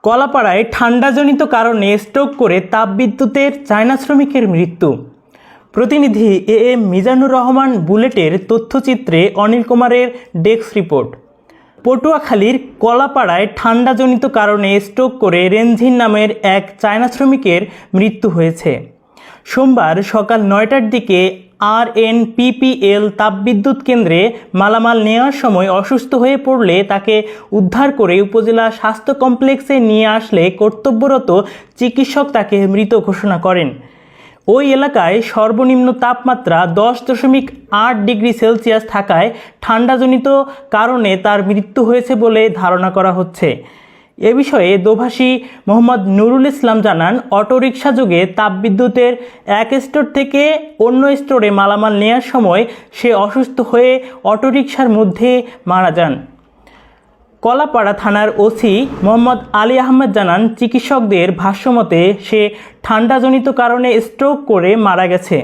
কলাপাড়ায় ঠান্ডাজনিত কারণে স্ট্রোক করে তাপবিদ্যুতের চায়না শ্রমিকের মৃত্যু। প্রতিনিধি এম মিজানুর রহমান বুলেটের তথ্যচিত্রে অনিল কুমারের ডেস্ক রিপোর্ট। পটুয়াখালীর কলাপাড়ায় ঠান্ডাজনিত কারণে স্ট্রোক করে রেনঝিন নামের এক চায়না শ্রমিকের মৃত্যু হয়েছে। সোমবার সকাল ৯টার দিকে RNPPL তাপবিদ্যুৎ কেন্দ্রে মালামাল নেওয়ার সময় অসুস্থ হয়ে পড়লে তাকে উদ্ধার করে উপজেলা স্বাস্থ্য কমপ্লেক্সে নিয়ে আসলে কর্তব্যরত চিকিৎসক তাকে মৃত ঘোষণা করেন। ওই এলাকায় সর্বনিম্ন তাপমাত্রা 10.8 ডিগ্রি সেলসিয়াস থাকায় ঠান্ডাজনিত কারণে তার মৃত্যু হয়েছে বলে ধারণা করা হচ্ছে। এ বিষয়ে দোভাষী মোহাম্মদ নুরুল ইসলাম জানান, অটোরিকশা যোগে তাপবিদ্যুতের এক স্টোর থেকে অন্য স্টোরে মালামাল নেওয়ার সময় সে অসুস্থ হয়ে অটোরিকশার মধ্যে মারা যান। কলাপাড়া থানার ওসি মোহাম্মদ আলী আহমেদ জানান, চিকিৎসকদের ভাষ্যমতে সে ঠান্ডাজনিত কারণে স্ট্রোক করে মারা গেছে।